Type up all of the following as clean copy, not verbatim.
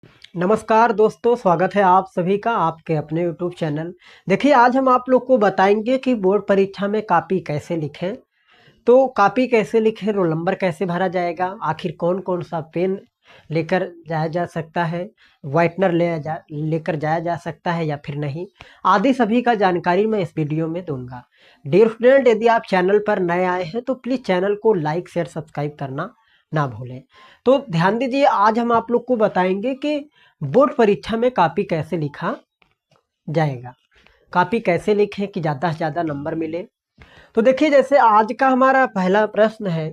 नमस्कार दोस्तों, स्वागत है आप सभी का आपके अपने यूट्यूब चैनल। देखिए, आज हम आप लोग को बताएंगे कि बोर्ड परीक्षा में कॉपी कैसे लिखें। तो कॉपी कैसे लिखें, रोल नंबर कैसे भरा जाएगा, आखिर कौन कौन सा पेन लेकर जाया जा सकता है, व्हाइटनर लेकर जाया जा सकता है या फिर नहीं, आदि सभी का जानकारी मैं इस वीडियो में दूंगा। डियर स्टूडेंट, यदि आप चैनल पर नए आए हैं तो प्लीज़ चैनल को लाइक शेयर सब्सक्राइब करना ना भूलें। तो ध्यान दीजिए, आज हम आप लोग को बताएंगे कि बोर्ड परीक्षा में कॉपी कैसे लिखा जाएगा, कॉपी कैसे लिखें कि ज़्यादा से ज़्यादा नंबर मिले। तो देखिए, जैसे आज का हमारा पहला प्रश्न है,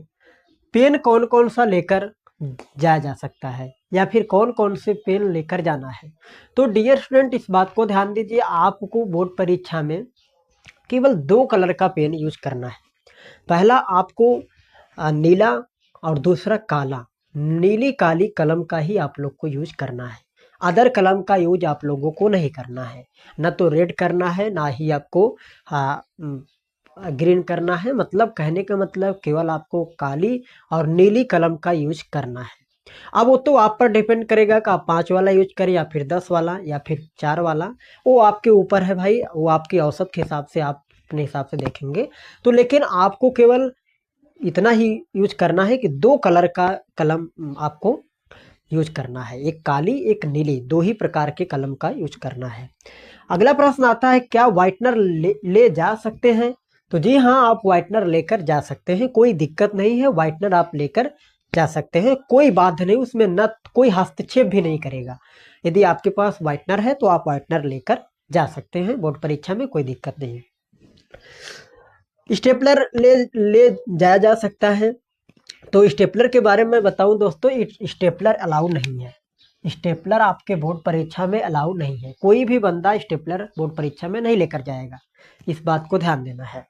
पेन कौन कौन सा लेकर जाया जा सकता है या फिर कौन कौन से पेन लेकर जाना है। तो डियर स्टूडेंट, इस बात को ध्यान दीजिए, आपको बोर्ड परीक्षा में केवल दो कलर का पेन यूज करना है। पहला आपको नीला और दूसरा काला। नीली काली कलम का ही आप लोग को यूज करना है, अदर कलम का यूज आप लोगों को नहीं करना है। न तो रेड करना है, ना ही आपको ग्रीन करना है। मतलब कहने का मतलब केवल आपको काली और नीली कलम का यूज करना है। अब वो तो आप पर डिपेंड करेगा कि आप 5 वाला यूज करें या फिर 10 वाला या फिर 4 वाला। वो आपके ऊपर है भाई, वो आपकी औसत के हिसाब से आप अपने हिसाब से देखेंगे। तो लेकिन आपको केवल इतना ही यूज करना है कि दो कलर का कलम आपको यूज करना है, एक काली एक नीली, दो ही प्रकार के कलम का यूज करना है। अगला प्रश्न आता है, क्या व्हाइटनर ले जा सकते हैं। तो जी हाँ, आप व्हाइटनर लेकर जा सकते हैं, कोई दिक्कत नहीं है। व्हाइटनर आप लेकर जा सकते हैं, कोई बात नहीं, उसमें न कोई हस्तक्षेप भी नहीं करेगा। यदि आपके पास व्हाइटनर है तो आप व्हाइटनर लेकर जा सकते हैं, बोर्ड परीक्षा में कोई दिक्कत नहीं है। स्टेपलर ले ले जाया जा सकता है। तो स्टेपलर के बारे में बताऊं दोस्तों, स्टेपलर अलाउ नहीं है। स्टेपलर आपके बोर्ड परीक्षा में अलाउ नहीं है, कोई भी बंदा स्टेपलर बोर्ड परीक्षा में नहीं लेकर जाएगा, इस बात को ध्यान देना है।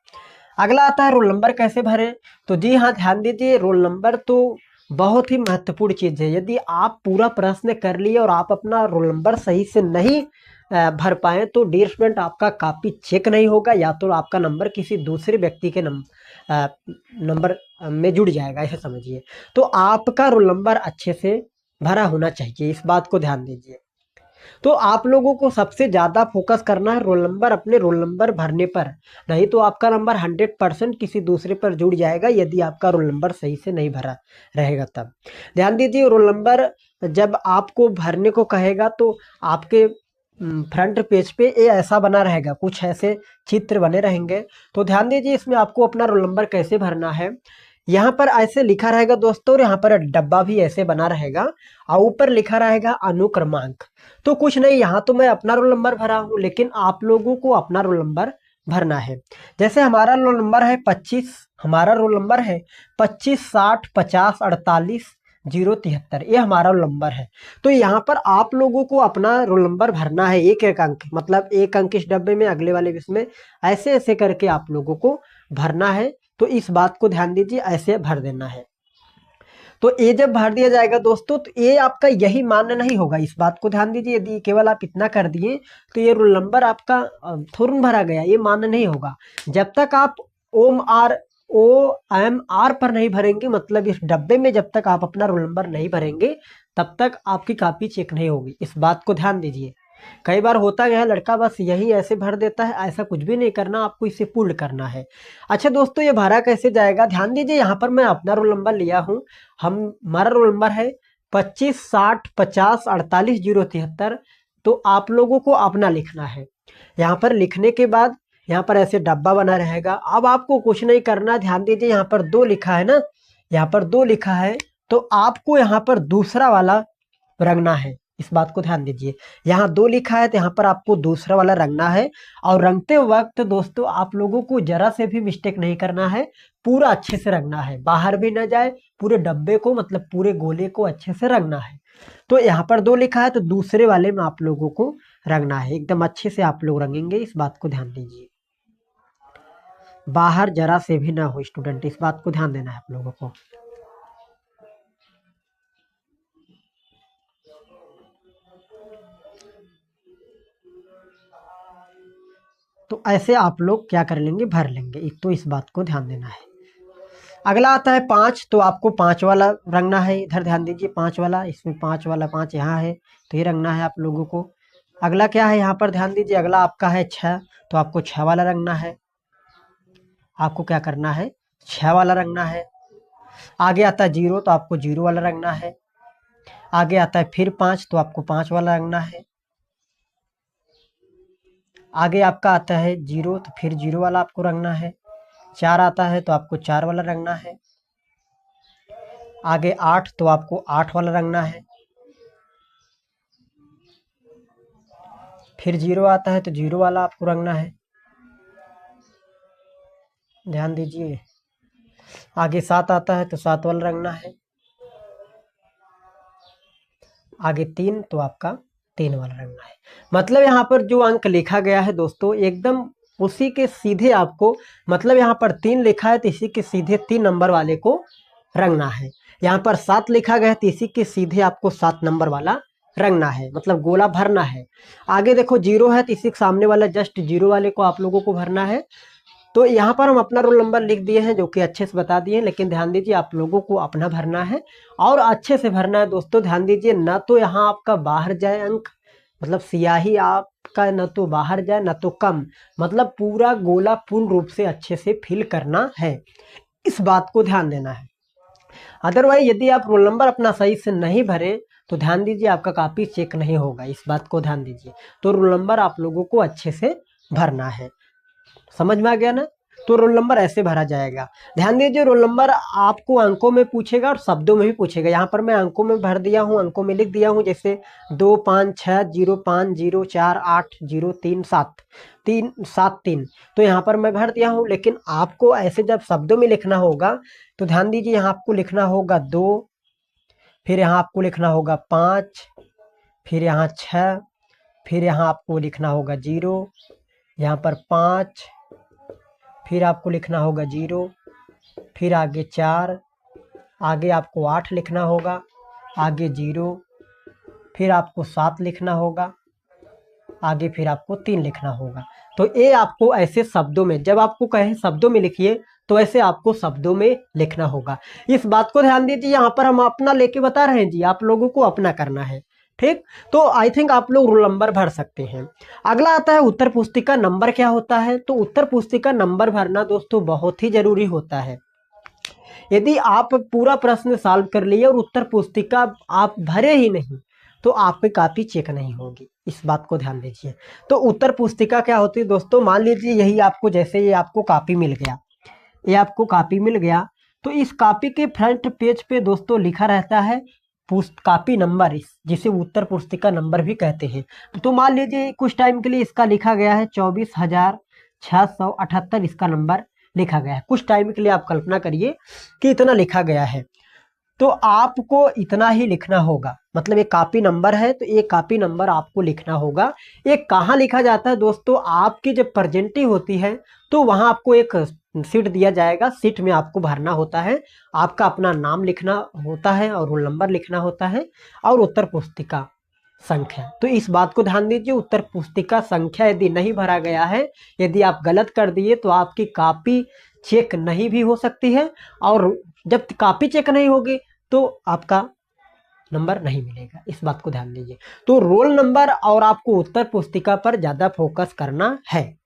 अगला आता है, रोल नंबर कैसे भरें। तो जी हाँ, ध्यान दीजिए, रोल नंबर तो बहुत ही महत्वपूर्ण चीज़ है। यदि आप पूरा प्रश्न कर लिए और आप अपना रोल नंबर सही से नहीं भर पाए तो डियर स्टूडेंट, आपका कॉपी चेक नहीं होगा, या तो आपका नंबर किसी दूसरे व्यक्ति के नंबर में जुड़ जाएगा, ऐसे समझिए। तो आपका रोल नंबर अच्छे से भरा होना चाहिए, इस बात को ध्यान दीजिए। तो आप लोगों को सबसे ज़्यादा फोकस करना है रोल नंबर, अपने रोल नंबर भरने पर। नहीं तो आपका नंबर 100% किसी दूसरे पर जुड़ जाएगा, यदि आपका रोल नंबर सही से नहीं भरा रहेगा तब। ध्यान दीजिए, रोल नंबर जब आपको भरने को कहेगा तो आपके फ्रंट पेज पे ये ऐसा बना रहेगा, कुछ ऐसे चित्र बने रहेंगे। तो ध्यान दीजिए, इसमें आपको अपना रोल नंबर कैसे भरना है। यहाँ पर ऐसे लिखा रहेगा दोस्तों, और यहाँ पर डब्बा भी ऐसे बना रहेगा और ऊपर लिखा रहेगा अनुक्रमांक। तो कुछ नहीं, यहाँ तो मैं अपना रोल नंबर भरा हूँ, लेकिन आप लोगों को अपना रोल नंबर भरना है। जैसे हमारा रोल नंबर है 25, हमारा रोल नंबर है 25 60 50 48 0 73, ये हमारा रोल नंबर है। तो यहाँ पर आप लोगों को अपना रोल नंबर भरना है, एक एक अंक, मतलब एक अंक इस डब्बे में, अगले वाले इसमें, ऐसे ऐसे करके आप लोगों को भरना है। तो इस बात को ध्यान दीजिए, ऐसे भर देना है। तो ये जब भर दिया जाएगा दोस्तों, तो ये आपका यही मान्य नहीं होगा, इस बात को ध्यान दीजिए। यदि केवल आप इतना कर दिए तो ये रोल नंबर आपका तुरंत भरा गया, ये मान्य नहीं होगा। जब तक आप OMR पर नहीं भरेंगे, मतलब इस डब्बे में जब तक आप अपना रोल नंबर नहीं भरेंगे, तब तक आपकी कॉपी चेक नहीं होगी, इस बात को ध्यान दीजिए। कई बार होता गया है, लड़का बस यही ऐसे भर देता है, ऐसा कुछ भी नहीं करना, आपको इसे पूर्ण करना है। अच्छा दोस्तों, ये भरा कैसे जाएगा, ध्यान दीजिए। यहाँ पर मैं अपना रोल नंबर लिया हूँ, हमारा रोल नंबर है 25 60 50 48 0 73। तो आप लोगों को अपना लिखना है। यहाँ पर लिखने के बाद यहाँ पर ऐसे डब्बा बना रहेगा। अब आपको कुछ नहीं करना, ध्यान दीजिए, यहाँ पर 2 लिखा है ना, यहाँ पर 2 लिखा है, तो आपको यहाँ पर दूसरा वाला रंगना है, इस बात को ध्यान दीजिए। यहाँ 2 लिखा है तो यहाँ पर आपको दूसरा वाला रंगना है। और रंगते वक्त दोस्तों, आप लोगों को जरा से भी मिस्टेक नहीं करना है, पूरा अच्छे से रंगना है, बाहर भी ना जाए, पूरे डब्बे को, मतलब पूरे गोले को अच्छे से रंगना है। तो यहाँ पर 2 लिखा है तो दूसरे वाले में आप लोगों को रंगना है, एकदम अच्छे से आप लोग रंगेंगे, इस बात को ध्यान दीजिए। बाहर जरा से भी ना हो स्टूडेंट, इस बात को ध्यान देना है आप लोगों को। तो ऐसे आप लोग क्या कर लेंगे, भर लेंगे, एक तो इस बात को ध्यान देना है। अगला आता है 5, तो आपको 5 वाला रंगना है। इधर ध्यान दीजिए 5 वाला, इसमें 5 वाला 5 यहाँ है, तो ये रंगना है आप लोगों को। अगला क्या है यहाँ पर ध्यान दीजिए, अगला आपका है 6, तो आपको 6 वाला रंगना है। आपको क्या करना है, 6 वाला रंगना है। आगे आता है 0, तो आपको 0 वाला रंगना है। आगे आता है फिर 5, तो आपको 5 वाला रंगना है। आगे आपका आता है 0, तो फिर 0 वाला आपको रंगना है। 4 आता है तो आपको 4 वाला रंगना है। आगे 8, तो आपको 8 वाला रंगना है। फिर 0 आता है तो 0 वाला आपको रंगना है। ध्यान दीजिए। आगे 7 आता है तो 7 वाला रंगना है। आगे 3, तो आपका 3 वाला रंगना है। मतलब यहाँ पर जो अंक लिखा गया है दोस्तों, एकदम उसी के सीधे आपको, मतलब यहाँ पर 3 लिखा है तो इसी के सीधे 3 नंबर वाले को रंगना है। यहाँ पर 7 लिखा गया है तो इसी के सीधे आपको 7 नंबर वाला रंगना है, मतलब गोला भरना है। आगे देखो 0 है तो इसी के सामने वाला जस्ट 0 वाले को आप लोगों को भरना है। तो यहाँ पर हम अपना रोल नंबर लिख दिए हैं, जो कि अच्छे से बता दिए हैं, लेकिन ध्यान दीजिए आप लोगों को अपना भरना है और अच्छे से भरना है दोस्तों। ध्यान दीजिए, ना तो यहाँ आपका बाहर जाए अंक, मतलब स्याही आपका न तो बाहर जाए न तो कम, मतलब पूरा गोला पूर्ण रूप से अच्छे से फिल करना है, इस बात को ध्यान देना है। अदरवाइज यदि आप रोल नंबर अपना सही से नहीं भरे तो ध्यान दीजिए आपका कॉपी चेक नहीं होगा, इस बात को ध्यान दीजिए। तो रोल नंबर आप लोगों को अच्छे से भरना है, समझ में आ गया ना। तो रोल नंबर ऐसे भरा जाएगा। ध्यान दीजिए, रोल नंबर आपको अंकों में पूछेगा और शब्दों में भी पूछेगा। यहाँ पर मैं अंकों में भर दिया हूँ, अंकों में लिख दिया हूँ, जैसे 2 5 6 0 5 0 4 8 0 3 7 3 7 3, तो यहाँ पर मैं भर दिया हूँ। लेकिन आपको ऐसे जब शब्दों में लिखना होगा तो ध्यान दीजिए, यहाँ आपको लिखना होगा 2, फिर यहाँ आपको लिखना होगा 5, फिर यहाँ 6, फिर यहाँ आपको लिखना होगा 0, यहाँ पर 5, फिर आपको लिखना होगा 0, फिर आगे 4, आगे आपको 8 लिखना होगा, आगे 0, फिर आपको 7 लिखना होगा, आगे फिर आपको 3 लिखना होगा। तो ये आपको ऐसे शब्दों में, जब आपको कहे शब्दों में लिखिए तो ऐसे आपको शब्दों में लिखना होगा। इस बात को ध्यान दीजिए, यहाँ पर हम अपना लेके बता रहे हैं जी, आप लोगों को अपना करना है, ठीक। तो आई थिंक आप लोग रोल नंबर भर सकते हैं। अगला आता है उत्तर पुस्तिका नंबर क्या होता है। तो उत्तर पुस्तिका नंबर भरना दोस्तों बहुत ही जरूरी होता है। यदि आप पूरा प्रश्न सॉल्व कर लिए और उत्तर पुस्तिका आप भरे ही नहीं तो आपकी कॉपी चेक नहीं होगी, इस बात को ध्यान दीजिए। तो उत्तर पुस्तिका क्या होती है दोस्तों, मान लीजिए यही आपको, जैसे ये आपको कॉपी मिल गया, ये आपको कॉपी मिल गया, तो इस कॉपी के फ्रंट पेज पे दोस्तों लिखा रहता है कॉपी नंबर, जिसे उत्तर पुस्तिका नंबर भी कहते हैं। तो मान लीजिए कुछ टाइम के लिए इसका लिखा गया है 24,678, इसका नंबर लिखा गया है। कुछ टाइम के लिए आप कल्पना करिए कि इतना लिखा गया है, तो आपको इतना ही लिखना होगा। मतलब एक कॉपी नंबर है तो एक कॉपी नंबर आपको लिखना होगा। ये कहाँ लिखा जाता है दोस्तों, आपकी जब प्रेजेंटी होती है तो वहाँ आपको एक सीट दिया जाएगा, सीट में आपको भरना होता है, आपका अपना नाम लिखना होता है और रोल नंबर लिखना होता है और उत्तर पुस्तिका संख्या। तो इस बात को ध्यान दीजिए, उत्तर पुस्तिका संख्या यदि नहीं भरा गया है, यदि आप गलत कर दिए तो आपकी कॉपी चेक नहीं भी हो सकती है, और जब कॉपी चेक नहीं होगी तो आपका नंबर नहीं मिलेगा, इस बात को ध्यान दीजिए। तो रोल नंबर और आपको उत्तर पुस्तिका पर ज़्यादा फोकस करना है,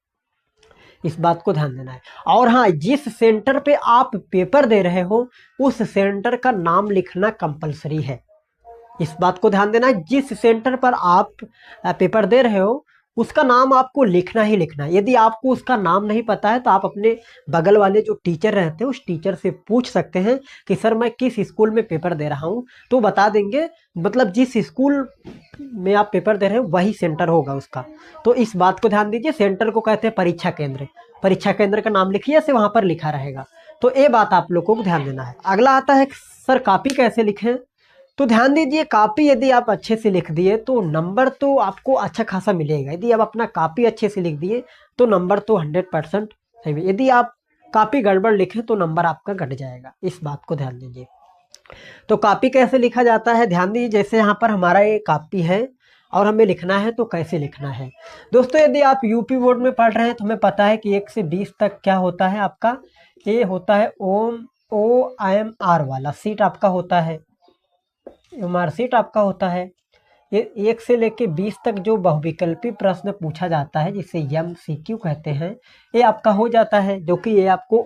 इस बात को ध्यान देना है। और हाँ, जिस सेंटर पे आप पेपर दे रहे हो उस सेंटर का नाम लिखना कंपलसरी है, इस बात को ध्यान देना है। जिस सेंटर पर आप पेपर दे रहे हो उसका नाम आपको लिखना ही लिखना है। यदि आपको उसका नाम नहीं पता है तो आप अपने बगल वाले जो टीचर रहते हैं उस टीचर से पूछ सकते हैं कि सर मैं किस स्कूल में पेपर दे रहा हूँ, तो बता देंगे। मतलब जिस स्कूल में आप पेपर दे रहे हो वही सेंटर होगा उसका। तो इस बात को ध्यान दीजिए, सेंटर को कहते हैं परीक्षा केंद्र। परीक्षा केंद्र का नाम लिखिए, ऐसे वहाँ पर लिखा रहेगा। तो ये बात आप लोगों को ध्यान देना है। अगला आता है सर कॉपी कैसे लिखें। तो ध्यान दीजिए, कॉपी यदि आप अच्छे से लिख दिए तो नंबर तो आपको अच्छा खासा मिलेगा। यदि आप अपना कॉपी अच्छे से लिख दिए तो नंबर तो 100% सही। यदि आप कॉपी गड़बड़ लिखें तो नंबर आपका घट जाएगा, इस बात को ध्यान दीजिए। तो कॉपी कैसे लिखा जाता है, ध्यान दीजिए। जैसे यहाँ पर हमारा ये कॉपी है और हमें लिखना है तो कैसे लिखना है दोस्तों। यदि आप यूपी बोर्ड में पढ़ रहे हैं तो हमें पता है कि 1 से 20 तक क्या होता है आपका, ये होता है ओम OMR वाला सीट आपका होता है, मार्कशीट आपका होता है। ये 1 से लेके 20 तक जो बहुविकल्पी प्रश्न पूछा जाता है जिसे MCQ कहते हैं, ये आपका हो जाता है, जो कि ये आपको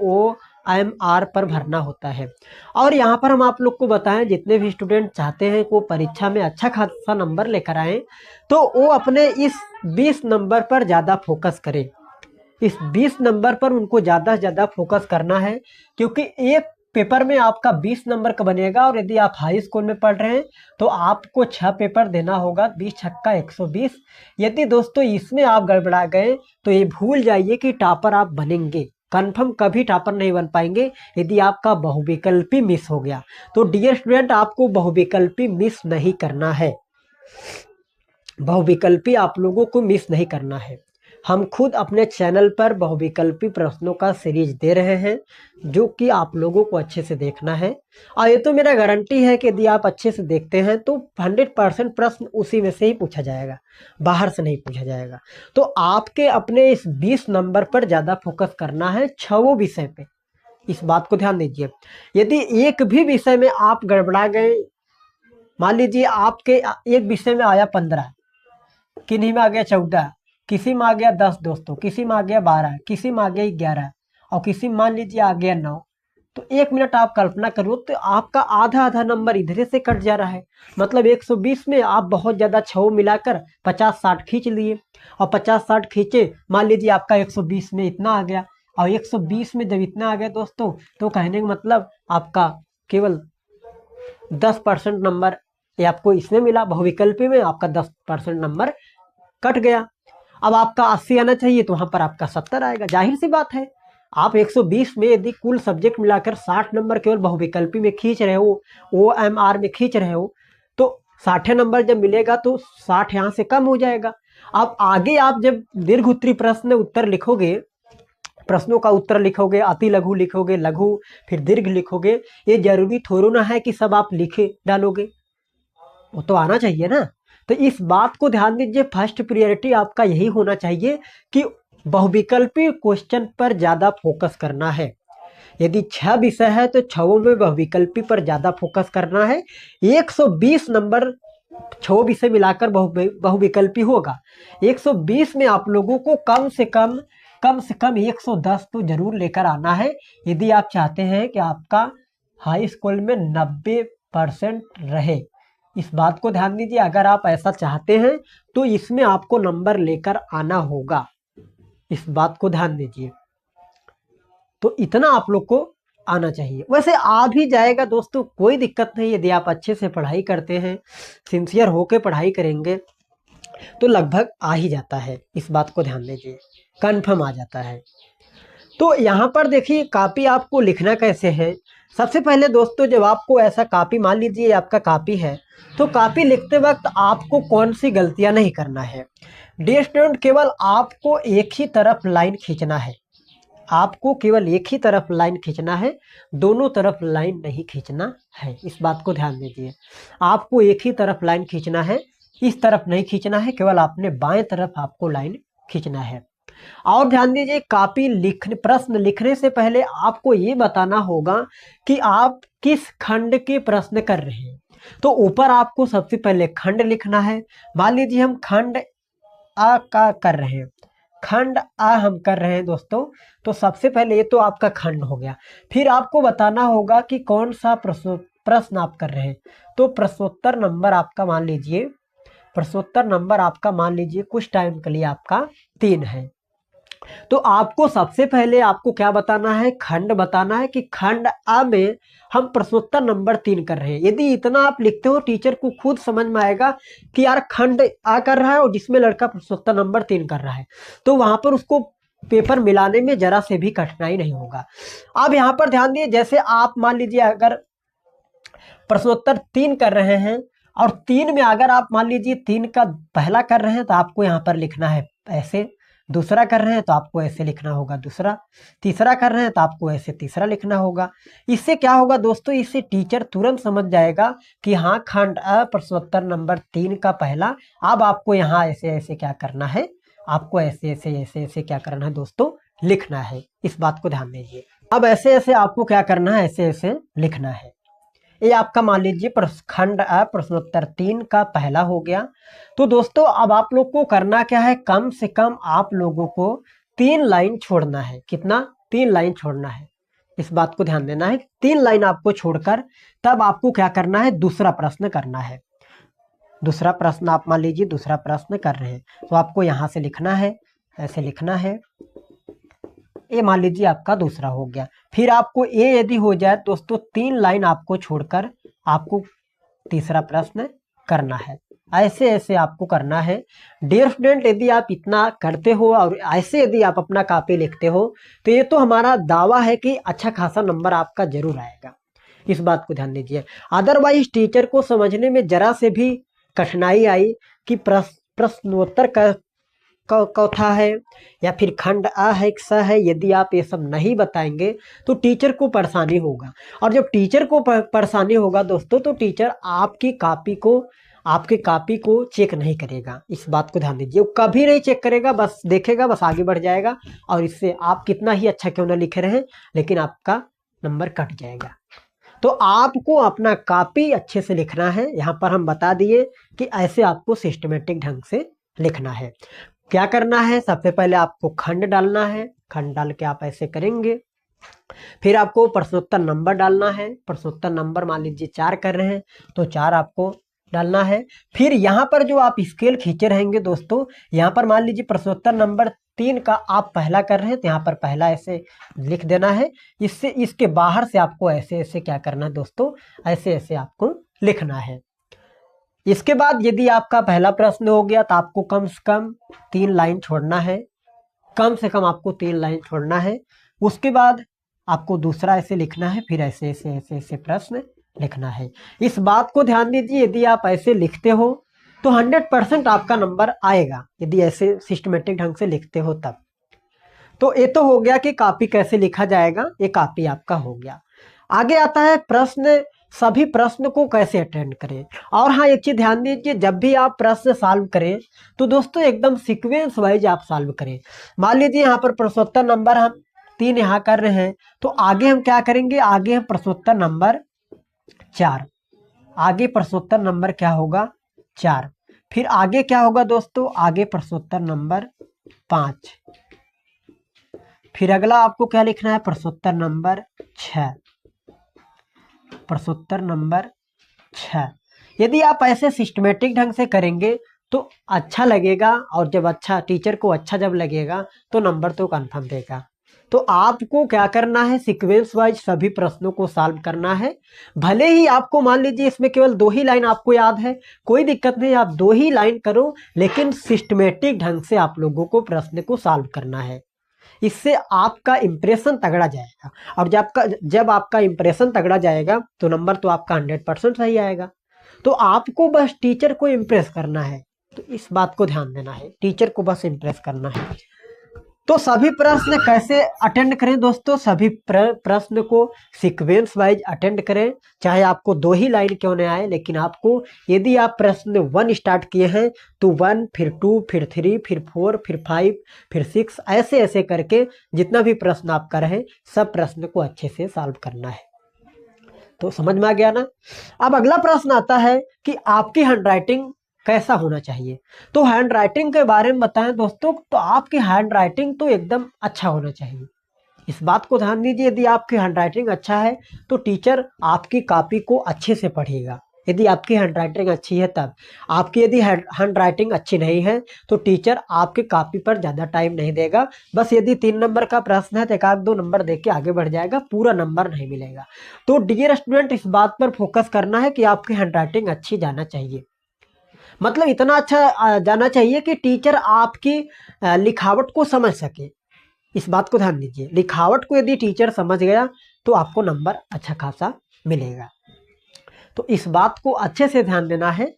OMR पर भरना होता है। और यहाँ पर हम आप लोग को बताएं, जितने भी स्टूडेंट चाहते हैं कि वो परीक्षा में अच्छा खासा नंबर लेकर आएँ, तो वो अपने इस 20 नंबर पर ज़्यादा फोकस करें। इस 20 नंबर पर उनको ज़्यादा से ज़्यादा फोकस करना है, क्योंकि एक पेपर में आपका 20 नंबर का बनेगा। और यदि आप हाई स्कूल में पढ़ रहे हैं तो आपको 6 पेपर देना होगा, 20 छक्का 120। यदि दोस्तों इसमें आप गड़बड़ा गए तो ये भूल जाइए कि टॉपर आप बनेंगे, कन्फर्म कभी टॉपर नहीं बन पाएंगे यदि आपका बहुविकल्पी मिस हो गया। तो डियर स्टूडेंट, आपको बहुविकल्पी मिस नहीं करना है, बहुविकल्पी आप लोगों को मिस नहीं करना है। हम खुद अपने चैनल पर बहुविकल्पी प्रश्नों का सीरीज दे रहे हैं, जो कि आप लोगों को अच्छे से देखना है। और ये तो मेरा गारंटी है कि यदि आप अच्छे से देखते हैं तो 100% प्रश्न उसी में से ही पूछा जाएगा, बाहर से नहीं पूछा जाएगा। तो आपके अपने इस 20 नंबर पर ज़्यादा फोकस करना है, 6 विषय पे। इस बात को ध्यान दीजिए। यदि एक भी विषय में आप गड़बड़ा गए, मान लीजिए आपके एक विषय में आया 15, किन्हीं में आ गया 14, किसी में आ गया 10 दोस्तों, किसी में आ गया 12, किसी में आ गया 11 और किसी में मान लीजिए आ गया 9। तो 1 मिनट आप कल्पना करो, तो आपका आधा आधा नंबर इधर से कट जा रहा है। मतलब 120 में आप बहुत ज़्यादा 6 मिलाकर 50-60 खींच लिए, और 50-60 खींचे, मान लीजिए आपका 120 में इतना आ गया। और 120 में जब इतना आ गया दोस्तों, तो कहने का मतलब आपका केवल 10% नंबर ये आपको इसमें मिला, बहुविकल्पी में आपका 10% नंबर कट गया। अब आपका 80 आना चाहिए, तो वहाँ पर आपका 70 आएगा। जाहिर सी बात है, आप 120 में यदि कुल सब्जेक्ट मिलाकर 60 नंबर केवल बहुविकल्पी में खींच रहे हो, OMR में खींच रहे हो, तो 60 नंबर जब मिलेगा तो 60 यहाँ से कम हो जाएगा। अब आगे आप जब दीर्घ उत्तरीय प्रश्न उत्तर लिखोगे, प्रश्नों का उत्तर लिखोगे, अति लघु लिखोगे, लघु फिर दीर्घ लिखोगे, ये जरूरी थोड़ा ना है कि सब आप लिखे डालोगे, वो तो आना चाहिए ना। तो इस बात को ध्यान दीजिए, फर्स्ट प्रायोरिटी आपका यही होना चाहिए कि बहुविकल्पी क्वेश्चन पर ज़्यादा फोकस करना है। यदि 6 विषय है तो 6 में बहुविकल्पी पर ज़्यादा फोकस करना है। 120 नंबर 6 विषय मिलाकर बहुविकल्पी होगा। 120 में आप लोगों को कम से कम 110 तो जरूर लेकर आना है, यदि आप चाहते हैं कि आपका हाई स्कूल में 90% रहे। इस बात को ध्यान दीजिए, अगर आप ऐसा चाहते हैं तो इसमें आपको नंबर लेकर आना होगा। इस बात को ध्यान दीजिए, तो इतना आप लोग को आना चाहिए। वैसे आ भी जाएगा दोस्तों, कोई दिक्कत नहीं। यदि आप अच्छे से पढ़ाई करते हैं, सिंसियर होकर पढ़ाई करेंगे, तो लगभग आ ही जाता है। इस बात को ध्यान दीजिए, कन्फर्म आ जाता है। तो यहाँ पर देखिए, कॉपी आपको लिखना कैसे है। सबसे पहले दोस्तों, जब आपको ऐसा कॉपी, मान लीजिए आपका कॉपी है, तो कॉपी लिखते वक्त आपको कौन सी गलतियां नहीं करना है। डियर स्टूडेंट, केवल आपको एक ही तरफ लाइन खींचना है, आपको केवल एक ही तरफ लाइन खींचना है, दोनों तरफ लाइन नहीं खींचना है। इस बात को ध्यान दीजिए, आपको एक ही तरफ लाइन खींचना है, इस तरफ नहीं खींचना है, केवल अपने बाएं तरफ आपको लाइन खींचना है। और ध्यान दीजिए, कॉपी लिखने, प्रश्न लिखने से पहले आपको ये बताना होगा कि आप किस खंड के प्रश्न कर रहे हैं। तो ऊपर आपको सबसे पहले खंड लिखना है। मान लीजिए हम खंड आ का कर रहे हैं, खंड आ हम कर रहे हैं दोस्तों, तो सबसे पहले ये तो आपका खंड हो गया। फिर आपको बताना होगा कि कौन सा प्रश्न आप कर रहे हैं। तो प्रश्नोत्तर नंबर आपका मान लीजिए, प्रश्नोत्तर नंबर आपका मान लीजिए कुछ टाइम के लिए आपका 3 है। तो आपको सबसे पहले आपको क्या बताना है, खंड बताना है कि खंड आ में हम प्रश्नोत्तर नंबर 3 कर रहे हैं। यदि इतना आप लिखते हो, टीचर को खुद समझ में आएगा कि यार खंड आ कर रहा है और जिसमें लड़का प्रश्नोत्तर नंबर 3 कर रहा है, तो वहां पर उसको पेपर मिलाने में जरा से भी कठिनाई नहीं होगा। अब यहाँ पर ध्यान दिए, जैसे आप मान लीजिए अगर प्रश्नोत्तर 3 कर रहे हैं और 3 में अगर आप मान लीजिए 3 का पहला कर रहे हैं, तो आपको यहाँ पर लिखना है ऐसे, दूसरा कर रहे हैं तो आपको ऐसे लिखना होगा दूसरा, तीसरा कर रहे हैं तो आपको ऐसे तीसरा लिखना होगा। इससे क्या होगा दोस्तों, इससे टीचर तुरंत समझ जाएगा कि हाँ खंड अ प्रश्नोत्तर नंबर 3 का पहला। अब आपको यहाँ ऐसे ऐसे क्या करना है, आपको ऐसे ऐसे ऐसे ऐसे क्या करना है दोस्तों, लिखना है। इस बात को ध्यान दीजिए। अब ऐसे ऐसे आपको क्या करना है, ऐसे ऐसे लिखना है। ये आपका मान लीजिए खंड प्रश्नोत्तर 3 का पहला हो गया। तो दोस्तों अब आप लोग को करना क्या है, कम से कम आप लोगों को 3 लाइन छोड़ना है। कितना? 3 लाइन छोड़ना है। इस बात को ध्यान देना है, 3 लाइन आपको छोड़कर तब आपको क्या करना है, दूसरा प्रश्न करना है। दूसरा प्रश्न आप मान लीजिए दूसरा प्रश्न कर रहे हैं, तो आपको यहाँ से लिखना है, ऐसे लिखना है। ये मान लीजिए आपका दूसरा हो गया। फिर आपको ये यदि हो जाए दोस्तों, 3 लाइन आपको छोड़कर आपको तीसरा प्रश्न करना है। ऐसे ऐसे आपको करना है। डियर स्टूडेंट, यदि आप इतना करते हो और ऐसे यदि आप अपना कॉपी लिखते हो तो ये तो हमारा दावा है कि अच्छा खासा नंबर आपका जरूर आएगा। इस बात को ध्यान दीजिए। अदरवाइज टीचर को समझने में जरा से भी कठिनाई आई कि प्रश्नोत्तर का कौथा है या फिर खंड आ है, स है, यदि आप ये सब नहीं बताएंगे तो टीचर को परेशानी होगा। और जब टीचर को परेशानी होगा दोस्तों, तो टीचर आपकी कॉपी को चेक नहीं करेगा। इस बात को ध्यान दीजिए, वो कभी नहीं चेक करेगा, बस देखेगा, बस आगे बढ़ जाएगा। और इससे आप कितना ही अच्छा क्यों ना लिखे रहें, लेकिन आपका नंबर कट जाएगा। तो आपको अपना कॉपी अच्छे से लिखना है। यहाँ पर हम बता दिए कि ऐसे आपको सिस्टमेटिक ढंग से लिखना है। क्या करना है, सबसे पहले आपको खंड डालना है। खंड डाल के आप ऐसे करेंगे। फिर आपको प्रश्नोत्तर नंबर डालना है। प्रश्नोत्तर नंबर मान लीजिए 4 कर रहे हैं तो 4 आपको डालना है। फिर यहाँ पर जो आप स्केल खींचे रहेंगे दोस्तों, यहाँ पर मान लीजिए प्रश्नोत्तर नंबर 3 का आप पहला कर रहे हैं तो यहाँ पर पहला ऐसे लिख देना है। इससे इसके बाहर से आपको ऐसे ऐसे क्या करना है दोस्तों, ऐसे ऐसे आपको लिखना है। इसके बाद यदि आपका पहला प्रश्न हो गया तो आपको कम से कम 3 लाइन छोड़ना है। कम से कम आपको 3 लाइन छोड़ना है। उसके बाद आपको दूसरा ऐसे लिखना है, फिर ऐसे ऐसे ऐसे ऐसे प्रश्न लिखना है। इस बात को ध्यान दीजिए, यदि आप ऐसे लिखते हो तो 100% आपका नंबर आएगा, यदि ऐसे सिस्टमेटिक ढंग से लिखते हो तब। तो ये तो हो गया कि कॉपी कैसे लिखा जाएगा, ये कॉपी आपका हो गया। आगे आता है प्रश्न, सभी प्रश्न को कैसे अटेंड करें। और हाँ, एक चीज ध्यान दीजिए, जब भी आप प्रश्न सॉल्व करें तो दोस्तों एकदम सीक्वेंस वाइज आप सॉल्व करें। मान लीजिए यहाँ पर प्रश्नोत्तर नंबर हम 3 यहाँ कर रहे हैं, तो आगे हम क्या करेंगे, आगे हम प्रश्नोत्तर नंबर 4, आगे प्रश्नोत्तर नंबर क्या होगा, 4। फिर आगे क्या होगा दोस्तों, आगे प्रश्नोत्तर नंबर 5। फिर अगला आपको क्या लिखना है, प्रश्नोत्तर नंबर 6। प्रश्नोत्तर नंबर 6। यदि आप ऐसे सिस्टमेटिक ढंग से करेंगे तो अच्छा लगेगा, और जब अच्छा टीचर को अच्छा जब लगेगा तो नंबर तो कंफर्म देगा। तो आपको क्या करना है, सीक्वेंस वाइज सभी प्रश्नों को सॉल्व करना है। भले ही आपको मान लीजिए इसमें केवल 2 ही लाइन आपको याद है, कोई दिक्कत नहीं, आप 2 ही लाइन करो, लेकिन सिस्टमेटिक ढंग से आप लोगों को प्रश्न को सॉल्व करना है। इससे आपका इंप्रेशन तगड़ा जाएगा, और जब आपका इंप्रेशन तगड़ा जाएगा तो नंबर तो आपका 100% सही आएगा। तो आपको बस टीचर को इम्प्रेस करना है, तो इस बात को ध्यान देना है, टीचर को बस इम्प्रेस करना है। तो सभी प्रश्न कैसे अटेंड करें दोस्तों, सभी प्रश्न को सीक्वेंस वाइज अटेंड करें, चाहे आपको 2 ही लाइन क्यों न आए, लेकिन आपको यदि आप प्रश्न 1 स्टार्ट किए हैं तो 1, फिर 2, फिर 3, फिर 4, फिर 5, फिर 6, ऐसे ऐसे करके जितना भी प्रश्न आप कर रहे हैं सब प्रश्न को अच्छे से सॉल्व करना है। तो समझ में आ गया ना। अब अगला प्रश्न आता है कि आपकी हैंडराइटिंग कैसा होना चाहिए। तो हैंड राइटिंग के बारे में बताएं दोस्तों, तो आपकी हैंड राइटिंग तो एकदम अच्छा होना चाहिए। इस बात को ध्यान दीजिए, यदि आपकी हैंड राइटिंग अच्छा है तो टीचर आपकी कॉपी को अच्छे से पढ़ेगा। यदि आपकी हैंड राइटिंग अच्छी है तब, आपकी यदि हैंड राइटिंग अच्छी नहीं है तो टीचर आपके कॉपी पर ज़्यादा टाइम नहीं देगा। बस यदि 3 नंबर का प्रश्न है तो 1-2 नंबर दे के आगे बढ़ जाएगा, पूरा नंबर नहीं मिलेगा। तो डियर स्टूडेंट, इस बात पर फोकस करना है कि आपकी हैंड राइटिंग अच्छी जाना चाहिए। मतलब इतना अच्छा जाना चाहिए कि टीचर आपकी लिखावट को समझ सके। इस बात को ध्यान दीजिए, लिखावट को यदि टीचर समझ गया तो आपको नंबर अच्छा खासा मिलेगा। तो इस बात को अच्छे से ध्यान देना है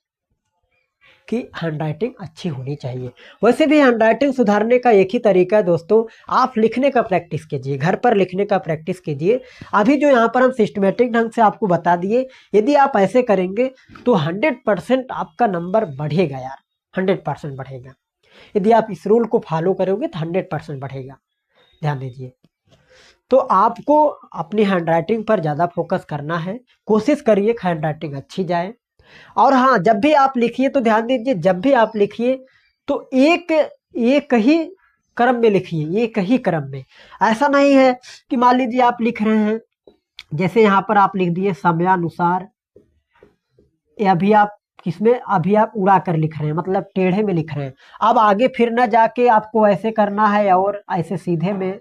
कि हैंडराइटिंग अच्छी होनी चाहिए। वैसे भी हैंडराइटिंग सुधारने का एक ही तरीका है दोस्तों, आप लिखने का प्रैक्टिस कीजिए, घर पर लिखने का प्रैक्टिस कीजिए। अभी जो यहाँ पर हम सिस्टमेटिक ढंग से आपको बता दिए, यदि आप ऐसे करेंगे तो 100% आपका नंबर बढ़ेगा यार, 100% बढ़ेगा। यदि आप इस रूल को फॉलो करोगे तो 100% बढ़ेगा, ध्यान दीजिए। तो आपको अपनी हैंडराइटिंग पर ज़्यादा फोकस करना है। कोशिश करिए हैंडराइटिंग अच्छी जाए। और हाँ, जब भी आप लिखिए तो ध्यान दीजिए, जब भी आप लिखिए तो एक ही क्रम में लिखिए, एक ही क्रम में। ऐसा नहीं है कि मान लीजिए आप लिख रहे हैं, जैसे यहाँ पर आप लिख दिए समयानुसार, अभी आप किसमें, अभी आप उड़ा कर लिख रहे हैं, मतलब टेढ़े में लिख रहे हैं। अब आगे फिर ना जाके आपको ऐसे करना है और ऐसे सीधे में,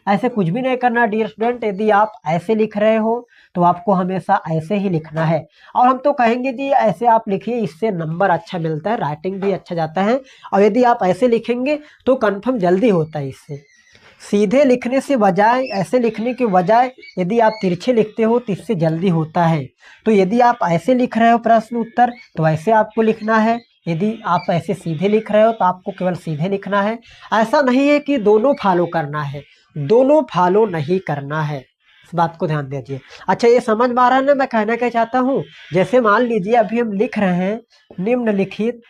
ऐसे कुछ भी नहीं करना डियर स्टूडेंट। यदि आप ऐसे लिख रहे हो तो आपको हमेशा ऐसे ही लिखना है। और हम तो कहेंगे जी ऐसे आप लिखिए, इससे नंबर अच्छा मिलता है, राइटिंग भी अच्छा जाता है। और यदि आप ऐसे लिखेंगे तो कन्फर्म जल्दी होता है इससे। सीधे लिखने से बजाय, ऐसे लिखने के बजाय यदि आप तिरछे लिखते हो तो इससे जल्दी होता है। तो यदि आप ऐसे लिख रहे हो प्रश्न उत्तर तो ऐसे आपको लिखना है, यदि आप ऐसे सीधे लिख रहे हो तो आपको केवल सीधे लिखना है। ऐसा नहीं है कि दोनों फॉलो करना है, दोनों फॉलो नहीं करना है, इस बात को ध्यान दीजिए। अच्छा, ये समझ में आ रहा है ना मैं कहना क्या चाहता हूँ। जैसे मान लीजिए अभी हम लिख रहे हैं निम्नलिखित,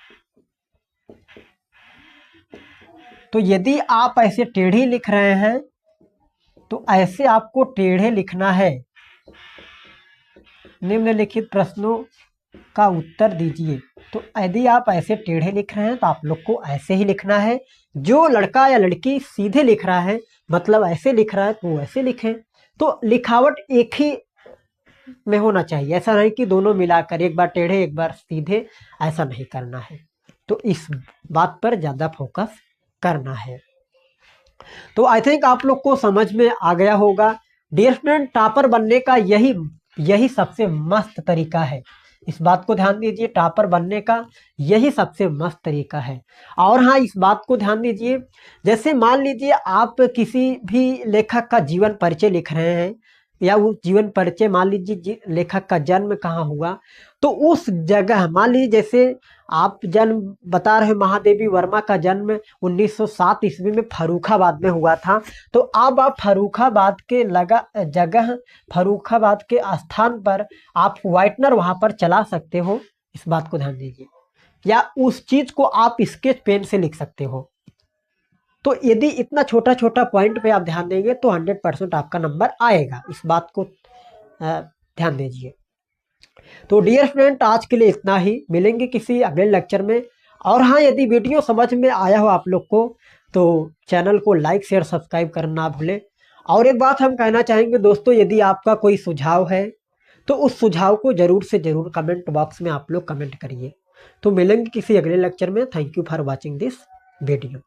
तो यदि आप ऐसे टेढ़ी लिख रहे हैं तो ऐसे आपको टेढ़े लिखना है। निम्नलिखित प्रश्नों का उत्तर दीजिए, तो यदि आप ऐसे टेढ़े लिख रहे हैं तो आप लोग को ऐसे ही लिखना है। जो लड़का या लड़की सीधे लिख रहा है, मतलब ऐसे लिख रहा है, तो वैसे लिखें। तो लिखावट एक ही में होना चाहिए, ऐसा नहीं कि दोनों मिलाकर एक बार टेढ़े एक बार सीधे, ऐसा नहीं करना है। तो इस बात पर ज़्यादा फोकस करना है। तो आई थिंक आप लोग को समझ में आ गया होगा। डियर स्टूडेंट, टॉपर बनने का यही सबसे मस्त तरीका है। इस बात को ध्यान दीजिए, टॉपर बनने का यही सबसे मस्त तरीका है। और हाँ, इस बात को ध्यान दीजिए, जैसे मान लीजिए आप किसी भी लेखक का जीवन परिचय लिख रहे हैं, या वो जीवन परिचय मान लीजिए लेखक का जन्म कहाँ हुआ, तो उस जगह मान लीजिए जैसे आप जन्म बता रहे महादेवी वर्मा का जन्म 1907 ईस्वी में फर्रुखाबाद में हुआ था। तो अब आप फर्रुखाबाद के जगह, फर्रुखाबाद के स्थान पर आप व्हाइटनर वहां पर चला सकते हो, इस बात को ध्यान दीजिए। या उस चीज को आप स्केच पेन से लिख सकते हो। तो यदि इतना छोटा छोटा पॉइंट पे आप ध्यान देंगे तो 100% आपका नंबर आएगा, इस बात को ध्यान दीजिए। तो डियर स्टूडेंट, आज के लिए इतना ही, मिलेंगे किसी अगले लेक्चर में। और हाँ, यदि वीडियो समझ में आया हो आप लोग को तो चैनल को लाइक शेयर सब्सक्राइब करना ना भूलें। और एक बात हम कहना चाहेंगे दोस्तों, यदि आपका कोई सुझाव है तो उस सुझाव को जरूर से जरूर कमेंट बॉक्स में आप लोग कमेंट करिए। तो मिलेंगे किसी अगले लेक्चर में। Thank you for watching this video.